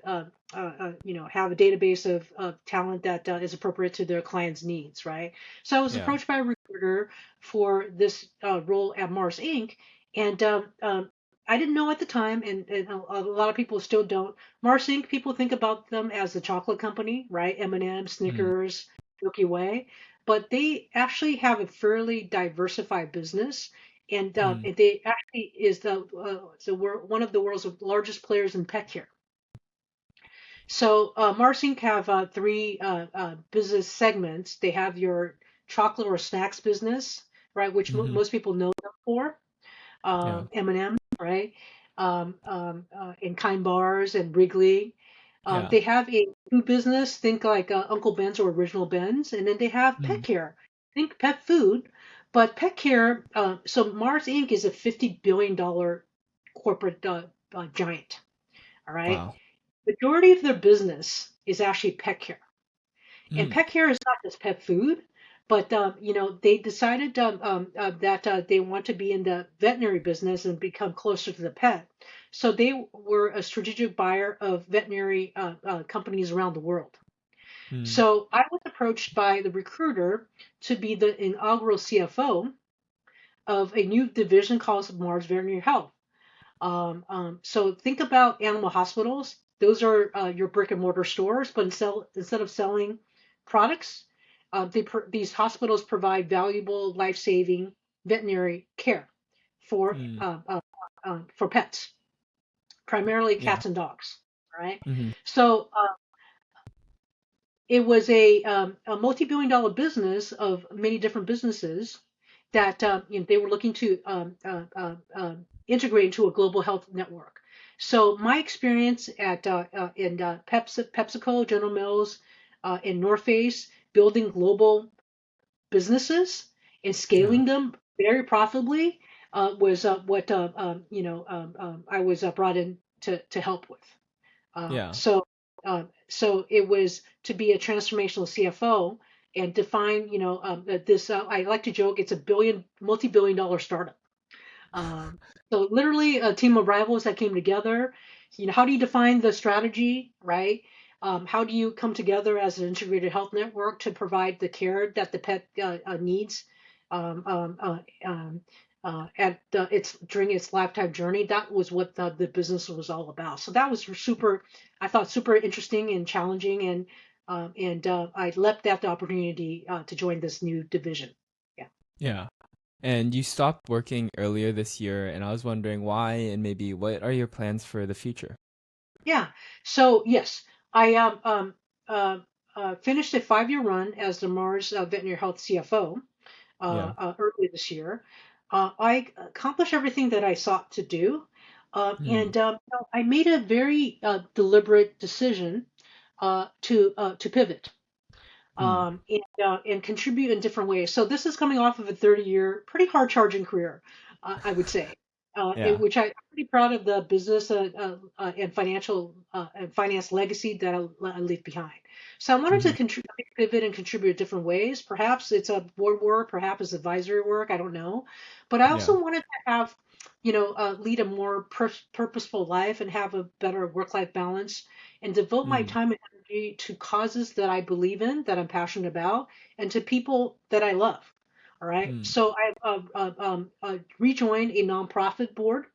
have a database of talent that is appropriate to their clients' needs, right? So I was Yeah. approached by a recruiter for this role at Mars Inc. And I didn't know at the time, and a lot of people still don't. Mars Inc. People think about them as the chocolate company, right? M&M, Mm. Snickers, Milky Way, but they actually have a fairly diversified business, Mm. and they actually is one of the world's largest players in pet care. So Mars Inc. have three business segments. They have your chocolate or snacks business, right, which Hmm. most people know them for, Yeah. M&M, right, and Kind Bars and Wrigley. Yeah. They have a food business, think like Uncle Ben's or Original Ben's, and then they have pet Mm. care, think pet food, but pet care. So Mars Inc. is a $50 billion corporate giant. All right, Wow. majority of their business is actually pet care. And Mm. pet care is not just pet food, but they decided that they want to be in the veterinary business and become closer to the pet. So they were a strategic buyer of veterinary companies around the world. Mm. So I was approached by the recruiter to be the inaugural CFO of a new division called Mars Veterinary Health. So think about animal hospitals. Those are your brick and mortar stores, but instead of selling products, these hospitals provide valuable, life-saving veterinary care for Mm. for pets, primarily Yeah. cats and dogs. Right. Hmm. So it was a multi-billion-dollar business of many different businesses that they were looking to integrate into a global health network. So my experience at in PepsiCo, General Mills, in North Face, building global businesses and Yeah. scaling them very profitably was what I was brought in to help with. Yeah. So it was to be a transformational CFO and define, this. I like to joke, it's a multi-billion-dollar startup. Um, so literally a team of rivals that came together. How do you define the strategy, right? How do you come together as an integrated health network to provide the care that the pet needs um, um, uh, um, at its during its lifetime journey? That was what the business was all about. So that was I thought super interesting and challenging, and I leapt at the opportunity to join this new division. Yeah. Yeah. And you stopped working earlier this year, and I was wondering why and maybe what are your plans for the future? Yeah. So yes, I uh, finished a 5-year run as the Mars Veterinary Health CFO Yeah. earlier this year. I accomplished everything that I sought to do, Mm. and I made a very deliberate decision to pivot Mm. and contribute in different ways. So this is coming off of a 30-year, pretty hard charging career, I would say, in Yeah. which I'm pretty proud of the business and finance legacy that I leave behind. So I wanted to Hmm. pivot and contribute different ways. Perhaps it's a board work, perhaps it's advisory work. I don't know, but I Yeah. also wanted to have, lead a more purposeful life and have a better work-life balance and devote my Mm. time and energy to causes that I believe in, that I'm passionate about, and to people that I love. All right. Mm. So I rejoined a nonprofit board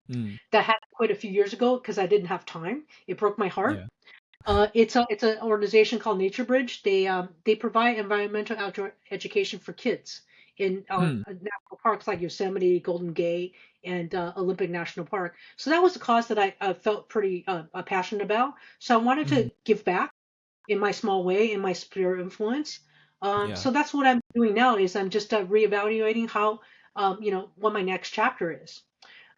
Mm. that had quit a few years ago because I didn't have time. It broke my heart. Yeah. It's an organization called Nature Bridge. They provide environmental outdoor education for kids in Mm. national parks like Yosemite, Golden Gate, and Olympic National Park. So that was a cause that I felt pretty passionate about. So I wanted Mm. to give back in my small way, in my sphere of influence. Yeah. So that's what I'm doing now. Is I'm just reevaluating how what my next chapter is.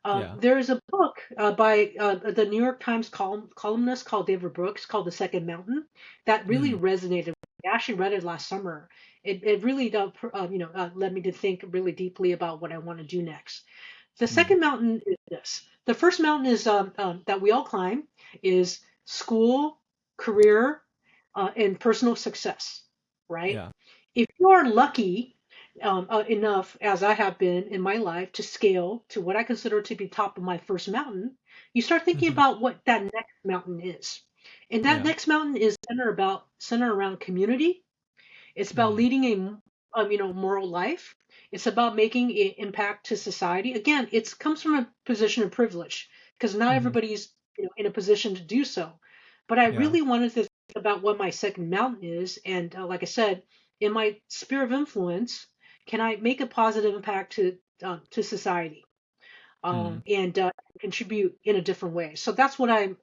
Yeah. There is a book by the New York Times columnist called David Brooks called The Second Mountain that really Mm. resonated with me. I actually read it last summer. It really led me to think really deeply about what I want to do next. The Mm. second mountain is this. The first mountain is that we all climb is school, career, and personal success, right? Yeah. If you are lucky enough, as I have been in my life, to scale to what I consider to be top of my first mountain, you start thinking Hmm. about what that next mountain is. And that Yeah. next mountain is centered around community. It's about Mm. leading a moral life. It's about making an impact to society. Again, it comes from a position of privilege because not Hmm. everybody's in a position to do so. But I Yeah. really wanted to think about what my second mountain is, and like I said, in my sphere of influence, can I make a positive impact to society Mm. and contribute in a different way? So that's what I'm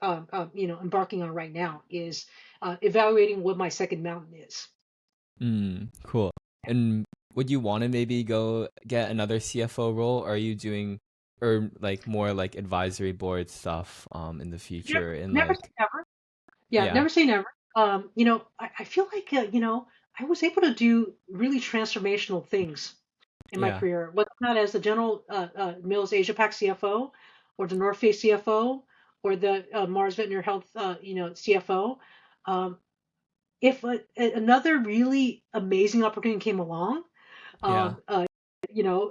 embarking on right now is evaluating what my second mountain is. Mm. Cool. And would you want to maybe go get another CFO role? Or are you doing or like more like advisory board stuff in the Never, future and never say like never. Yeah, yeah. never say never. I feel like I was able to do really transformational things in my Yeah. career, whether or not as the General Mills Asia Pac CFO, or the North Face CFO, or the Mars Veterinary Health CFO. Um, if another really amazing opportunity came along, Yeah. um,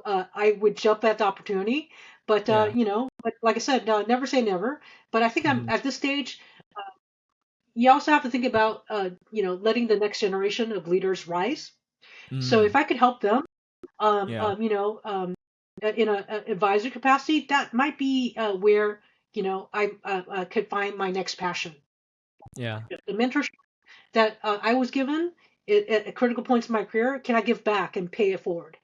uh, I would jump at the opportunity. But Yeah. but like I said, no, never say never. But I think I'm Hmm. at this stage. You also have to think about letting the next generation of leaders rise. So Mm. if I could help them, Yeah. in a advisory capacity, that might be where I could find my next passion. Yeah. The mentorship that I was given at critical points in my career, can I give back and pay it forward?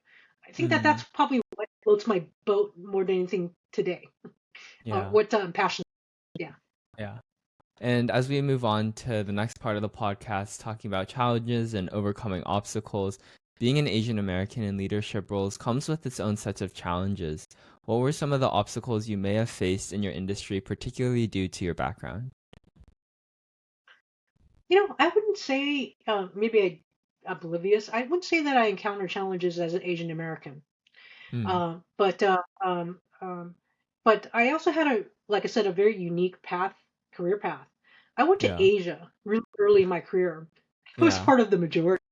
I think that Mm. that's probably what floats my boat more than anything today. Yeah. What I'm passionate. Yeah. Yeah. And as we move on to the next part of the podcast, talking about challenges and overcoming obstacles, being an Asian American in leadership roles comes with its own sets of challenges. What were some of the obstacles you may have faced in your industry, particularly due to your background? I wouldn't say maybe oblivious. I wouldn't say that I encounter challenges as an Asian American. Mm. Uh, but uh, um, um, but I also had like I said, a very unique career path. I went to Yeah. Asia really early in my career. I was Yeah. part of the majority,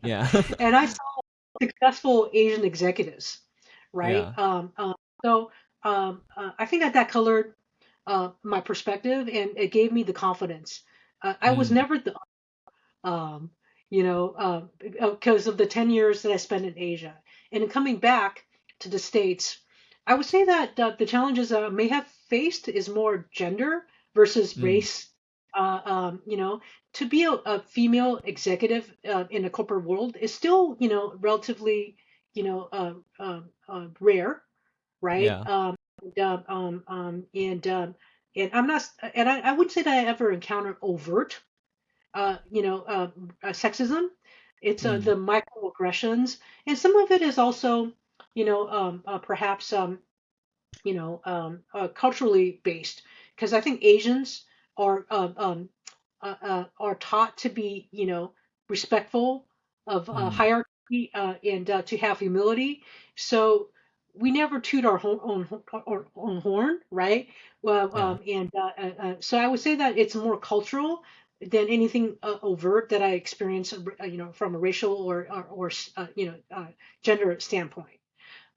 Yeah. and I saw successful Asian executives, right? Yeah. I think that colored my perspective, and it gave me the confidence. I was Mm. never the um, because of the 10 years that I spent in Asia. And in coming back to the States, I would say that the challenges I may have faced is more gender versus Mm. race. To be a female executive in the corporate world is still, relatively, rare, right? Yeah. And, and I'm not, and I wouldn't say that I ever encountered overt sexism. It's Mm. the microaggressions, and some of it is also, perhaps, culturally based, because I think Asians are are taught to be, respectful of Mm. hierarchy and to have humility. So we never toot our own horn, right? Well, Yeah. so I would say that it's more cultural than anything overt that I experience, from a racial or gender standpoint.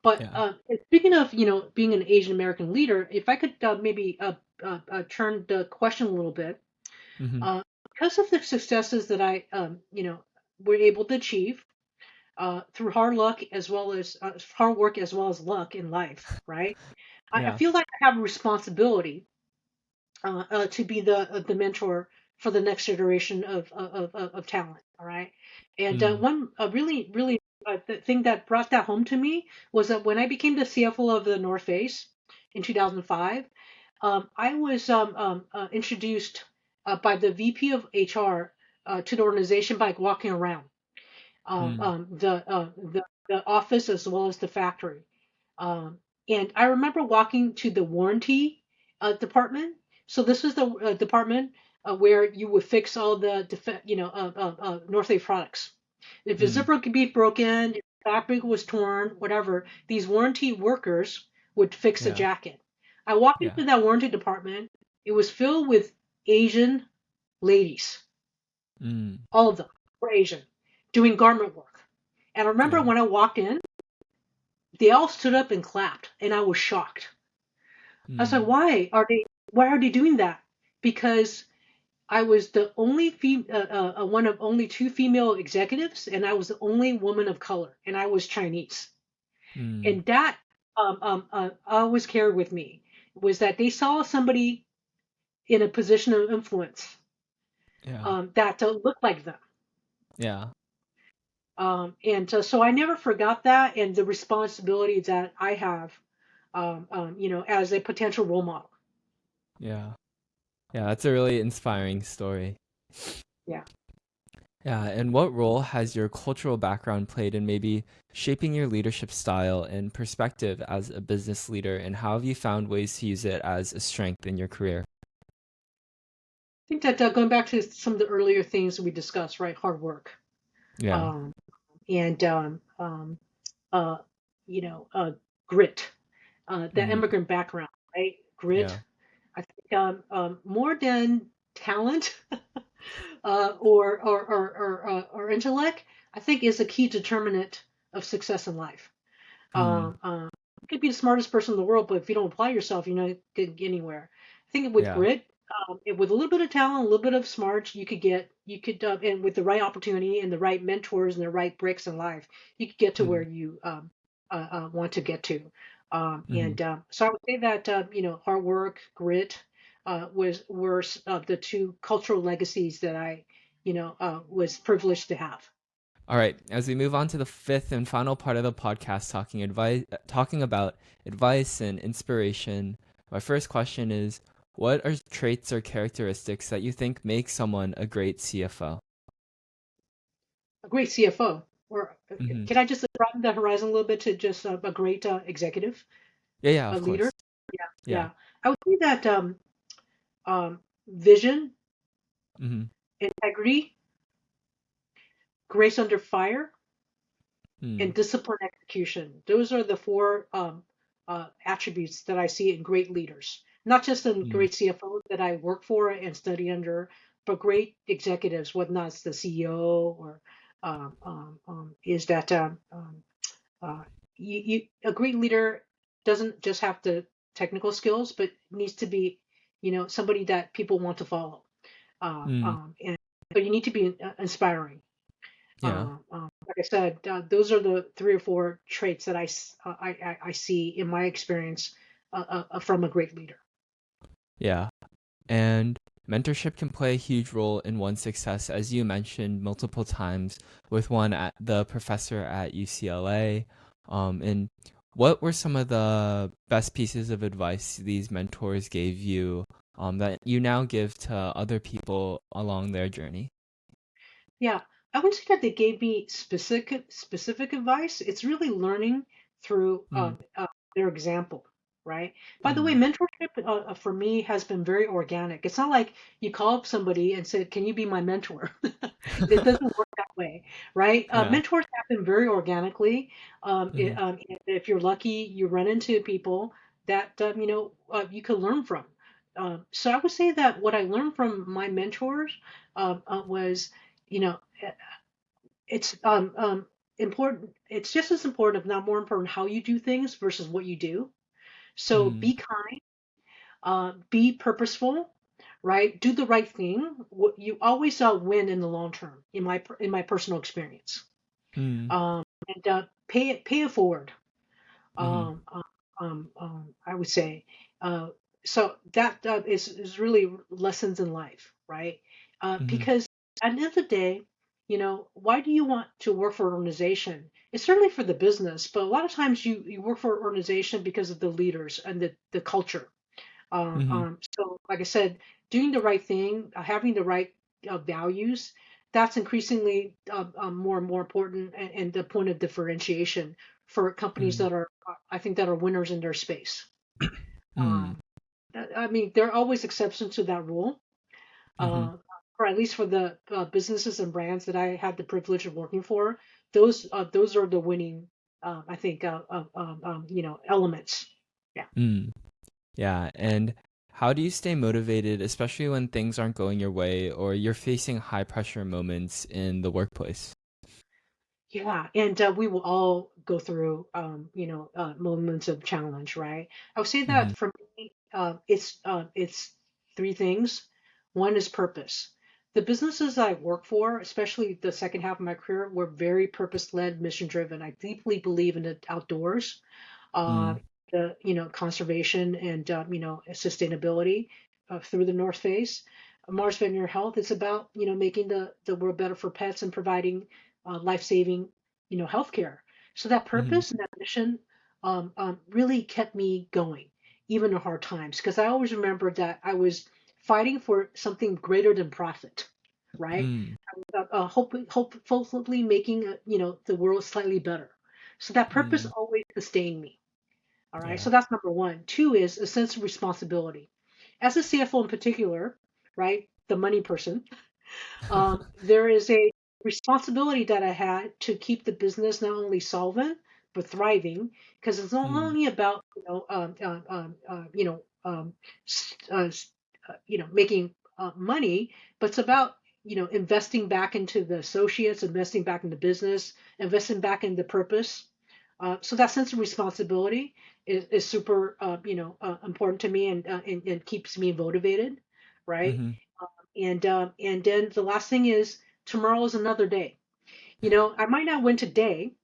But Yeah. speaking of, being an Asian American leader, if I could maybe turn the question a little bit, Mm-hmm. because of the successes that I, were able to achieve through hard luck as well as hard work as well as luck in life, right? I Yeah. feel like I have a responsibility to be the mentor for the next generation of talent. All right, and Mm. one really the thing that brought that home to me was that when I became the CFO of the North Face in 2005, I was introduced by the VP of HR to the organization by walking around Mm. the office as well as the factory. Um, and I remember walking to the warranty department. So this is the department where you would fix all the North Face products. If the Mm. zipper could be broken, if the fabric was torn, whatever, these warranty workers would fix the Yeah. jacket. I walked Yeah. into that warranty department. It was filled with Asian ladies. Mm. All of them were Asian, doing garment work. And I remember Yeah. when I walked in, they all stood up and clapped, and I was shocked. I was like, Mm. why are they doing that? Because I was the only one of only two female executives, and I was the only woman of color, and I was Chinese. Mm. And that always carried with me was that they saw somebody in a position of influence Yeah. that looked like them. Yeah. And so I never forgot that and the responsibility that I have, as a potential role model. Yeah. Yeah. That's a really inspiring story. Yeah. Yeah. And what role has your cultural background played in maybe shaping your leadership style and perspective as a business leader? And how have you found ways to use it as a strength in your career? I think that going back to some of the earlier things we discussed, right? Hard work, Yeah. um, and uh, grit, the Mm. immigrant background, right? Grit. Yeah. I think more than talent or intellect, I think is a key determinant of success in life. Mm. You could be the smartest person in the world, but if you don't apply yourself, you're not going to get anywhere. I think with Yeah. grit, with a little bit of talent, a little bit of smarts, and with the right opportunity and the right mentors and the right bricks in life, you could get to where Mm. you want to get to. Mm. So I would say that hard work, grit, were the two cultural legacies that I was privileged to have. All right, as we move on to the fifth and final part of the podcast, talking about advice and inspiration, my first question is, what are traits or characteristics that you think make someone a great CFO? A great CFO, or Hmm. can I just broaden the horizon a little bit to just a great executive, Yeah, yeah, a of leader? course. Yeah, Yeah. yeah. I would say that vision, Hmm. integrity, grace under fire, and Mm. discipline execution. Those are the four attributes that I see in great leaders, not just in Mm. great CFOs that I work for and study under, but great executives, whether or not it's the CEO or is that uh, a great leader doesn't just have the technical skills, but needs to be, somebody that people want to follow. Mm. And but you need to be inspiring. Yeah. Like I said, those are the three or four traits that I see in my experience from a great leader. Yeah. And mentorship can play a huge role in one's success, as you mentioned multiple times with one at the professor at UCLA. And what were some of the best pieces of advice these mentors gave you that you now give to other people along their journey? Yeah, I wouldn't say that they gave me specific advice. It's really learning through Mm. their example, right? By the way, Mm. mentorship for me has been very organic. It's not like you call up somebody and said, "Can you be my mentor?" It doesn't work that way, right? Yeah. Mentors happen very organically. Mm. If you're lucky, you run into people that you can learn from. So I would say that what I learned from my mentors was you know, it's important. It's just as important, if not more important, how you do things versus what you do. So Mm. be kind, be purposeful, right? Do the right thing. You always win in the long term, in my personal experience. Mm. And pay it forward. Mm. Um, I would say. Uh, so that is really lessons in life, right? Mm. Because at the end of the day, why do you want to work for an organization? It's certainly for the business, but a lot of times you work for an organization because of the leaders and the culture. Mm. So, like I said, doing the right thing, having the right values, that's increasingly more and more important and the point of differentiation for companies Mm. that are, I think, that are winners in their space. Mm. Um, I mean, there are always exceptions to that rule, Mm. uh, or at least for the businesses and brands that I had the privilege of working for. Those are the winning, I think, elements. Yeah. Mm. Yeah, and how do you stay motivated, especially when things aren't going your way or you're facing high pressure moments in the workplace? Yeah, and we will all go through, moments of challenge, right? I would say Mm-hmm. that for me, it's three things. One is purpose. The businesses I work for, especially the second half of my career, were very purpose-led, mission-driven. I deeply believe in the outdoors, uh, Mm. the conservation and sustainability through the North Face. Mars Veterinary Health is about making the world better for pets and providing life-saving healthcare. So that Mm-hmm. purpose and that mission really kept me going, even in hard times, because I always remember that I was fighting for something greater than profit, right? Mm. Hopefully making the world slightly better. So that purpose Mm. always sustained me. All right, Yeah. so that's number one. Two is a sense of responsibility. As a CFO in particular, right, the money person, there is a responsibility that I had to keep the business not only solvent but thriving, because it's not Mm. only about making money, but it's about investing back into the associates, investing back in the business, investing back in the purpose. So that sense of responsibility is super important to me and keeps me motivated, right? Mm-hmm. And then the last thing is tomorrow is another day. I might not win today,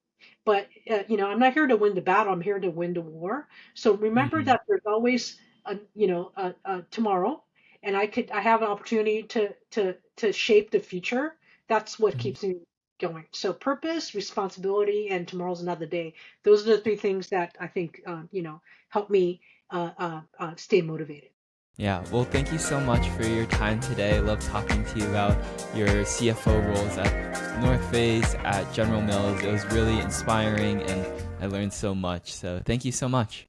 but I'm not here to win the battle. I'm here to win the war. So remember Mm-hmm. that there's always tomorrow, and I have an opportunity to shape the future. That's what Mm-hmm. keeps me going. So purpose, responsibility, and tomorrow's another day. Those are the three things that I think help me stay motivated. Yeah, well, thank you so much for your time today. I love talking to you about your CFO roles at North Face, at General Mills. It was really inspiring and I learned so much. So thank you so much.